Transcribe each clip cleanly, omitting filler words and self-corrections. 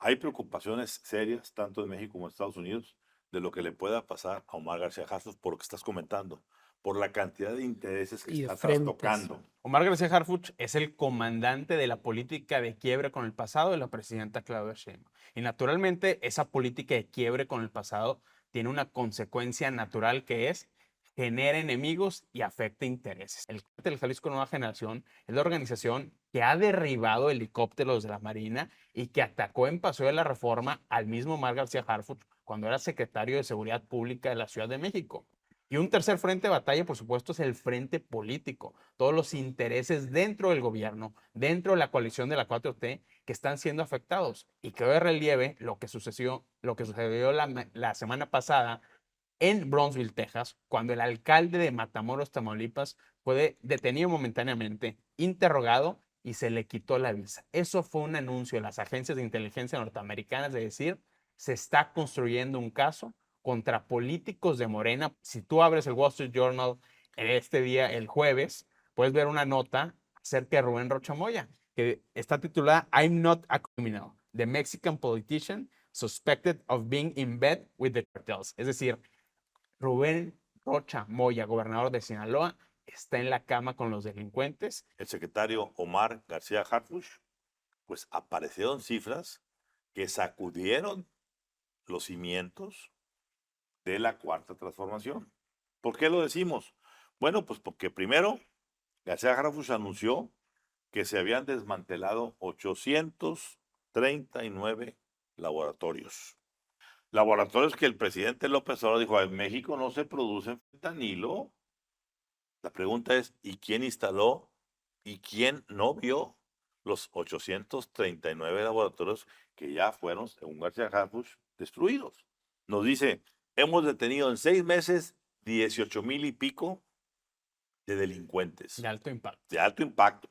Hay preocupaciones serias, tanto en México como en Estados Unidos, de lo que le pueda pasar a Omar García Harfuch por lo que estás comentando, por la cantidad de intereses que Y de está frentes. trastocando. Omar García Harfuch es el comandante de la política de quiebre con el pasado de la presidenta Claudia Sheinbaum. Y naturalmente esa política de quiebre con el pasado tiene una consecuencia natural que es genera enemigos y afecta intereses. El Cártel Jalisco Nueva Generación es la organización que ha derribado helicópteros de la Marina y que atacó en Paseo de la Reforma al mismo Omar García Harfuch cuando era secretario de Seguridad Pública de la Ciudad de México. Y un tercer frente de batalla, por supuesto, es el frente político. Todos los intereses dentro del gobierno, dentro de la coalición de la 4T, que están siendo afectados. Y quedó de relieve lo que sucedió la semana pasada en Brownsville, Texas, cuando el alcalde de Matamoros, Tamaulipas, fue detenido momentáneamente, interrogado y se le quitó la visa. Eso fue un anuncio de las agencias de inteligencia norteamericanas de decir, se está construyendo un caso contra políticos de Morena. Si tú abres el Wall Street Journal este día, el jueves, puedes ver una nota acerca de Rubén Rocha Moya, que está titulada I'm not a criminal, the Mexican politician suspected of being in bed with the cartels. Es decir, Rubén Rocha Moya, gobernador de Sinaloa, está en la cama con los delincuentes. El secretario Omar García Harfuch, pues aparecieron cifras que sacudieron los cimientos de la cuarta transformación. ¿Por qué lo decimos? Bueno, pues porque primero García Harfuch anunció que se habían desmantelado 839 laboratorios. Laboratorios que el presidente López Obrador dijo, en México no se produce fentanilo. La pregunta es, ¿y quién instaló y quién no vio los 839 laboratorios que ya fueron, según García Harfuch, destruidos? Nos dice, hemos detenido en 6 meses 18,000 y pico de delincuentes De alto impacto. de alto impacto.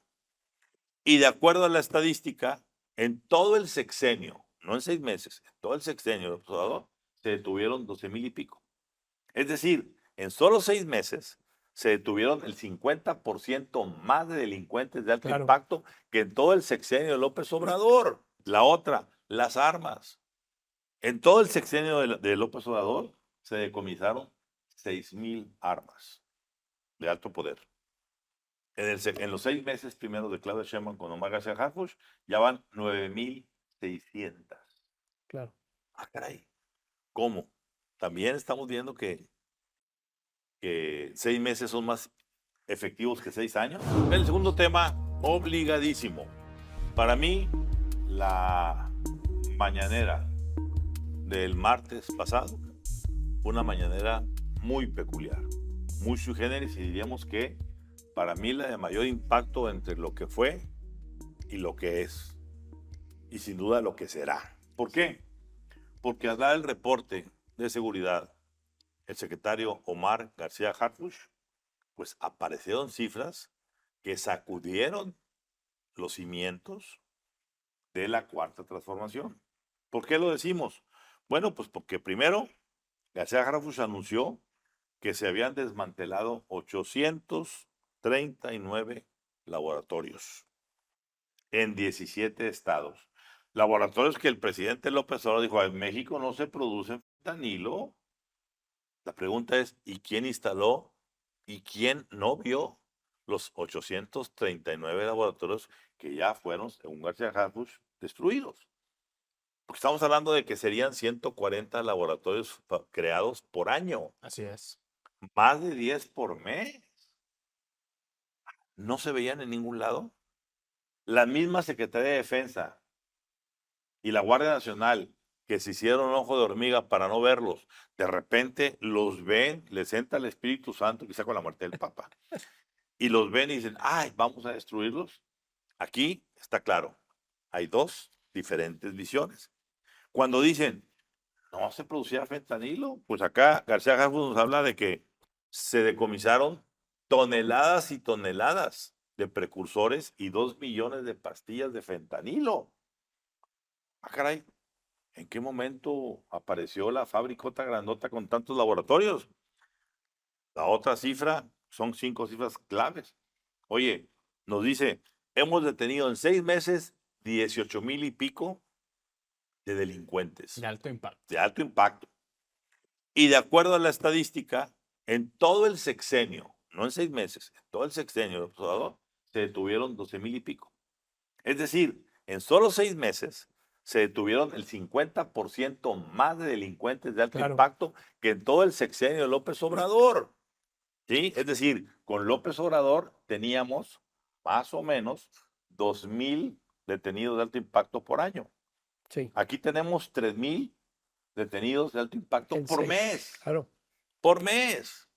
Y de acuerdo a la estadística, en todo el sexenio, no en 6 meses, en todo el sexenio del observador, se detuvieron 12,000 y pico. Es decir, en solo 6 meses se detuvieron el 50% más de delincuentes de alto Claro. impacto que en todo el sexenio de López Obrador. La otra, las armas. En todo el sexenio de López Obrador se decomisaron 6,000 armas de alto poder. En los 6 meses primeros de Claudia Sheinbaum con Omar García Harfuch, ya van 9,600. Claro. Ah, caray. ¿Cómo? También estamos viendo que 6 meses son más efectivos que 6 años. El segundo tema, obligadísimo. Para mí, la mañanera del martes pasado, una mañanera muy peculiar, muy sui generis, y diríamos que para mí la de mayor impacto entre lo que fue y lo que es, y sin duda lo que será. ¿Por qué? Porque al dar el reporte de seguridad, el secretario Omar García Harfuch, pues aparecieron cifras que sacudieron los cimientos de la cuarta transformación. ¿Por qué lo decimos? Bueno, pues porque primero García Harfuch anunció que se habían desmantelado 839 laboratorios en 17 estados. Laboratorios que el presidente López Obrador dijo, en México no se produce fentanilo. La pregunta es, ¿y quién instaló y quién no vio los 839 laboratorios que ya fueron, según García Harfuch, destruidos? Porque estamos hablando de que serían 140 laboratorios creados por año, Así es. más de 10 por mes. No se veían en ningún lado. La misma Secretaría de Defensa y la Guardia Nacional, que se hicieron ojo de hormiga para no verlos, de repente los ven, les entra el Espíritu Santo, quizá con la muerte del Papa, y los ven y dicen, ay, vamos a destruirlos. Aquí está claro, hay dos diferentes visiones. Cuando dicen, no se producía fentanilo, pues acá García Harfuch nos habla de que se decomisaron toneladas y toneladas de precursores y 2 millones de pastillas de fentanilo. Ah, caray, ¿en qué momento apareció la fabricota grandota con tantos laboratorios? La otra cifra, son 5 cifras claves. Oye, nos dice, hemos detenido en 6 meses 18,000 y pico de delincuentes De alto impacto. de alto impacto. Y de acuerdo a la estadística, en todo el sexenio, no en 6 meses, en todo el sexenio del Obrador, se detuvieron 12,000 y pico. Es decir, en solo 6 meses se detuvieron el 50% más de delincuentes de alto Claro. impacto que en todo el sexenio de López Obrador. ¿Sí? Es decir, con López Obrador teníamos más o menos 2,000 detenidos de alto impacto por año. Sí. Aquí tenemos 3,000 detenidos de alto impacto En por 6. mes. Claro. Por mes.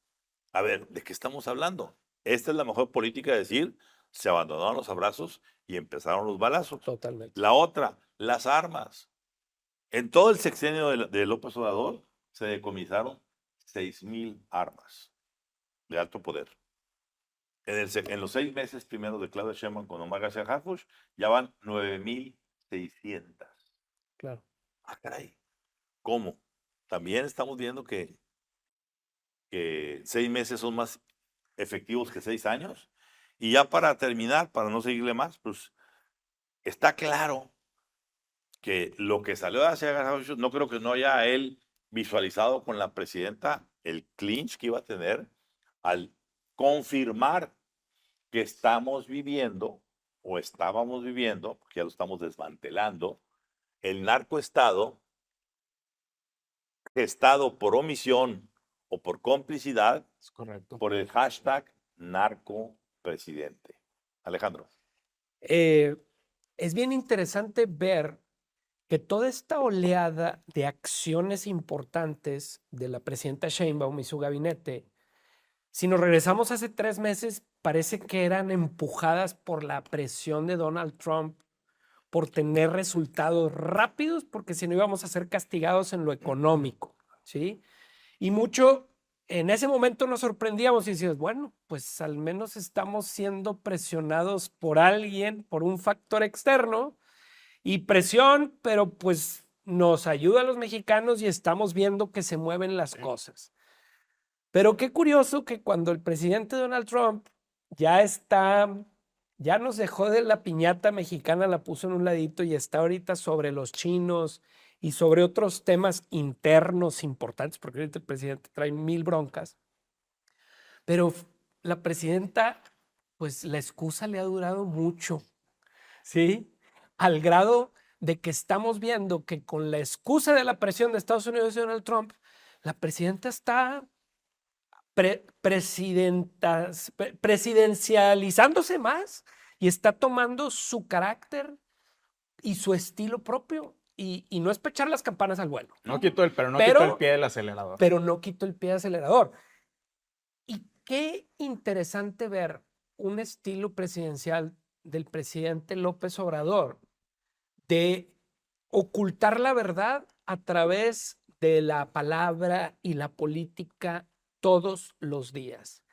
A ver, ¿de qué estamos hablando? Esta es la mejor política de decir, se abandonaron los abrazos y empezaron los balazos. Totalmente. La otra, las armas. En todo el sexenio de López Obrador se decomisaron 6,000 armas de alto poder. En los 6 meses primeros de Claudia Sheinbaum con Omar García Harfuch, ya van 9,600. Claro. Ah, caray. ¿Cómo? También estamos viendo que 6 meses son más efectivos que 6 años. Y ya para terminar, para no seguirle más, pues está claro que lo que salió de García Harfuch, no creo que no haya él visualizado con la presidenta el clinch que iba a tener al confirmar que estamos viviendo o estábamos viviendo, porque ya lo estamos desmantelando, el narcoestado gestado por omisión o por complicidad Es correcto. por el hashtag narcopresidente. Alejandro. Es bien interesante ver que toda esta oleada de acciones importantes de la presidenta Sheinbaum y su gabinete, si nos regresamos hace 3 meses, parece que eran empujadas por la presión de Donald Trump por tener resultados rápidos, porque si no íbamos a ser castigados en lo económico, ¿sí? Y mucho, en ese momento nos sorprendíamos y decíamos, bueno, pues al menos estamos siendo presionados por alguien, por un factor externo, y presión, pero pues nos ayuda a los mexicanos y estamos viendo que se mueven las cosas. Pero qué curioso que cuando el presidente Donald Trump ya nos dejó de la piñata mexicana, la puso en un ladito y está ahorita sobre los chinos y sobre otros temas internos importantes, porque ahorita el presidente trae 1000 broncas. Pero la presidenta, pues la excusa le ha durado mucho, ¿sí? Al grado de que estamos viendo que con la excusa de la presión de Estados Unidos y Donald Trump, la presidenta está presidencializándose más y está tomando su carácter y su estilo propio. Y no es para echar las campanas al vuelo. No quitó el pie del acelerador. Pero no quitó el pie del acelerador. Y qué interesante ver un estilo presidencial del presidente López Obrador de ocultar la verdad a través de la palabra y la política todos los días.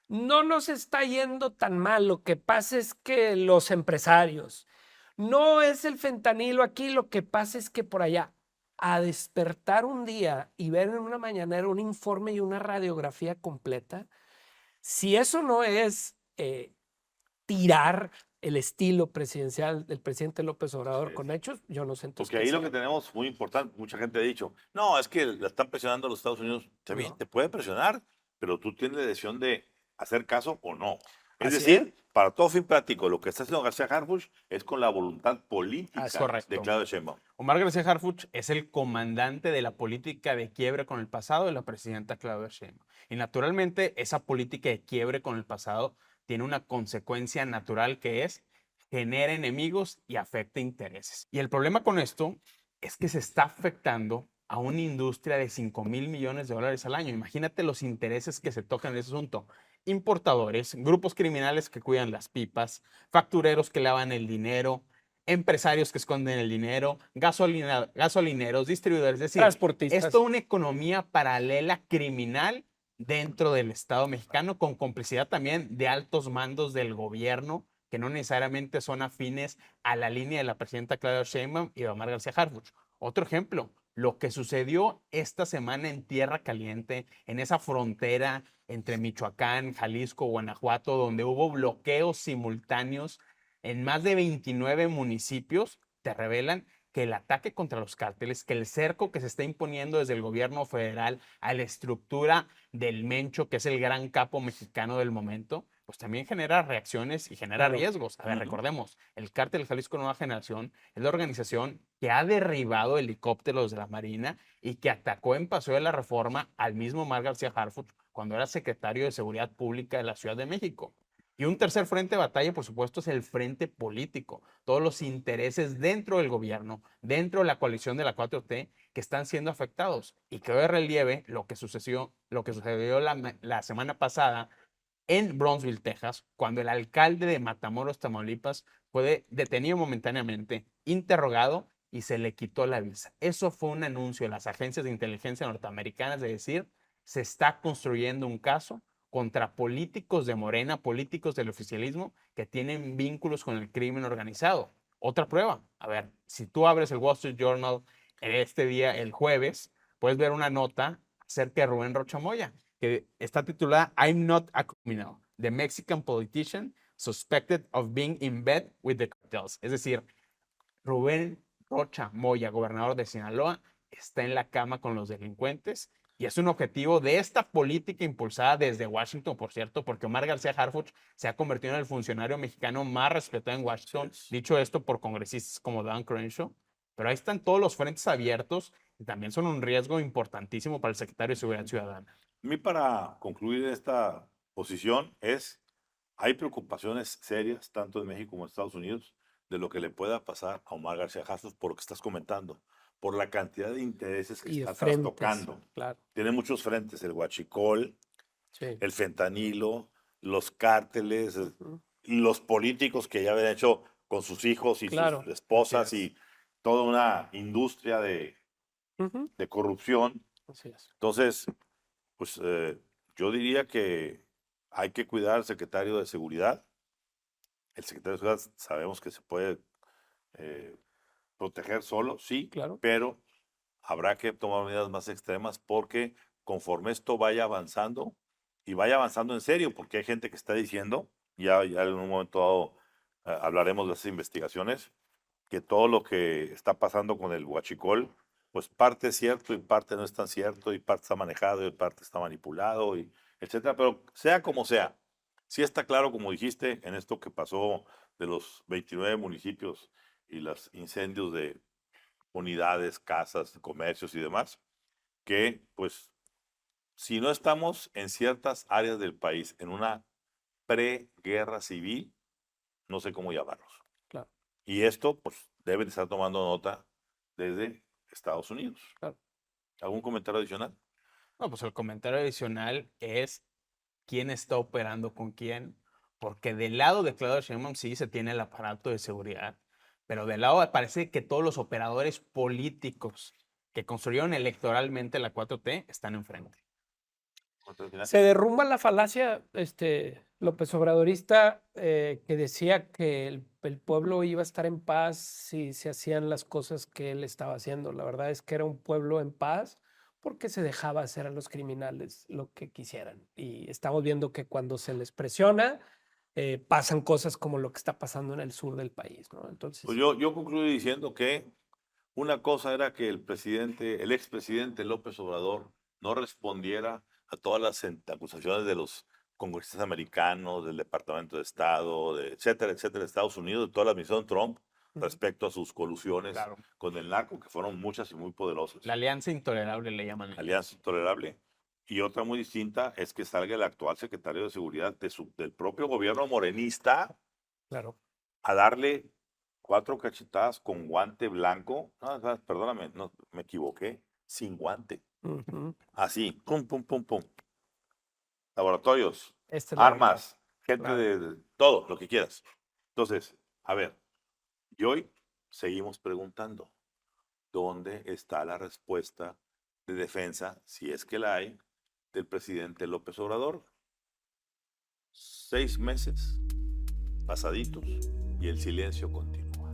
No nos está yendo tan mal, lo que pasa es que los empresarios, no es el fentanilo aquí, lo que pasa es que por allá, a despertar un día y ver en una mañanera un informe y una radiografía completa, si eso no es tirar el estilo presidencial del presidente López Obrador con hechos, yo no sé entonces. Porque ahí lo que tenemos muy importante, mucha gente ha dicho, no, es que la están presionando a los Estados Unidos. Está bien, te puede presionar, pero tú tienes la decisión de hacer caso o no. Es decir, para todo fin práctico, lo que está haciendo García Harfuch es con la voluntad política de Claudia Sheinbaum. Omar García Harfuch es el comandante de la política de quiebre con el pasado de la presidenta Claudia Sheinbaum. Y naturalmente esa política de quiebre con el pasado tiene una consecuencia natural que es genera enemigos y afecta intereses. Y el problema con esto es que se está afectando a una industria de 5,000 millones de dólares al año. Imagínate los intereses que se tocan en ese asunto. Importadores, grupos criminales que cuidan las pipas, factureros que lavan el dinero, empresarios que esconden el dinero, gasolineros, distribuidores, es decir, transportistas. Es toda una economía paralela criminal dentro del Estado mexicano, con complicidad también de altos mandos del gobierno que no necesariamente son afines a la línea de la presidenta Claudia Sheinbaum y de Omar García Harfuch. Otro ejemplo, lo que sucedió esta semana en Tierra Caliente, en esa frontera entre Michoacán, Jalisco, Guanajuato, donde hubo bloqueos simultáneos en más de 29 municipios, te revelan que el ataque contra los cárteles, que el cerco que se está imponiendo desde el gobierno federal a la estructura del Mencho, que es el gran capo mexicano del momento, pues también genera reacciones y genera Claro. riesgos. A ver, recordemos, el Cártel Jalisco Nueva Generación es la organización que ha derribado helicópteros de la Marina y que atacó en Paseo de la Reforma al mismo Omar García Harfuch cuando era secretario de Seguridad Pública de la Ciudad de México. Y un tercer frente de batalla, por supuesto, es el frente político. Todos los intereses dentro del gobierno, dentro de la coalición de la 4T, que están siendo afectados. Y quedó de relieve lo que sucedió la semana pasada en Brownsville, Texas, cuando el alcalde de Matamoros, Tamaulipas, fue detenido momentáneamente, interrogado y se le quitó la visa. Eso fue un anuncio de las agencias de inteligencia norteamericanas de decir, se está construyendo un caso contra políticos de Morena, políticos del oficialismo que tienen vínculos con el crimen organizado. Otra prueba, a ver, si tú abres el Wall Street Journal este día, el jueves, puedes ver una nota acerca de Rubén Rocha Moya, que está titulada I'm not a criminal, the Mexican politician suspected of being in bed with the cartels. Es decir, Rubén Rocha Moya, gobernador de Sinaloa, está en la cama con los delincuentes y es un objetivo de esta política impulsada desde Washington, por cierto, porque Omar García Harfuch se ha convertido en el funcionario mexicano más respetado en Washington, dicho esto por congresistas como Dan Crenshaw. Pero ahí están todos los frentes abiertos y también son un riesgo importantísimo para el secretario de Seguridad Ciudadana. A mí, para concluir esta posición, hay preocupaciones serias, tanto en México como en Estados Unidos, de lo que le pueda pasar a Omar García Harfuch por lo que estás comentando, por la cantidad de intereses que Y de está frentes, trastocando. claro. Tiene muchos frentes, el huachicol, Sí. el fentanilo, los cárteles, los políticos que ya habían hecho con sus hijos y Claro. sus esposas Así es. y toda una industria de Ujú. corrupción. Así es. Entonces, pues yo diría que hay que cuidar al secretario de Seguridad. El secretario de Seguridad sabemos que se puede proteger solo, sí, Claro. pero habrá que tomar medidas más extremas porque conforme esto vaya avanzando, y vaya avanzando en serio, porque hay gente que está diciendo, ya en un momento dado hablaremos de esas investigaciones, que todo lo que está pasando con el huachicol, pues parte es cierto y parte no es tan cierto, y parte está manejado y parte está manipulado, y etcétera. Pero sea como sea, sí está claro, como dijiste, en esto que pasó de los 29 municipios y los incendios de unidades, casas, comercios y demás, que pues si no estamos en ciertas áreas del país en una preguerra civil, no sé cómo llamarlos. Claro. Y esto pues deben estar tomando nota desde Estados Unidos. Claro. ¿Algún comentario adicional? No, pues el comentario adicional es quién está operando con quién, porque del lado de Claudia Sheinbaum sí se tiene el aparato de seguridad, pero del lado parece que todos los operadores políticos que construyeron electoralmente la 4T están enfrente. Se derrumba la falacia López Obradorista que decía que el pueblo iba a estar en paz si se hacían las cosas que él estaba haciendo. La verdad es que era un pueblo en paz porque se dejaba hacer a los criminales lo que quisieran. Y estamos viendo que cuando se les presiona, pasan cosas como lo que está pasando en el sur del país, ¿no? Entonces, Pues yo concluyo diciendo que una cosa era que el expresidente López Obrador no respondiera a todas las acusaciones de los congresistas americanos, del Departamento de Estado, etcétera, etcétera, de Estados Unidos, de toda la administración Trump, respecto a sus colusiones Claro. con el narco, que fueron muchas y muy poderosas. La alianza intolerable le llaman. Alianza intolerable. Y otra muy distinta es que salga el actual secretario de Seguridad del propio gobierno morenista claro. a darle 4 cachetadas con guante blanco. No, perdóname, no, me equivoqué. Sin guante. Ujú. Así, pum, pum, pum, pum. Laboratorios, Esta es la armas, gente Claro. de todo, lo que quieras. Entonces, a ver, y hoy seguimos preguntando, ¿dónde está la respuesta de defensa, si es que la hay, del presidente López Obrador? 6 meses pasaditos y el silencio continúa.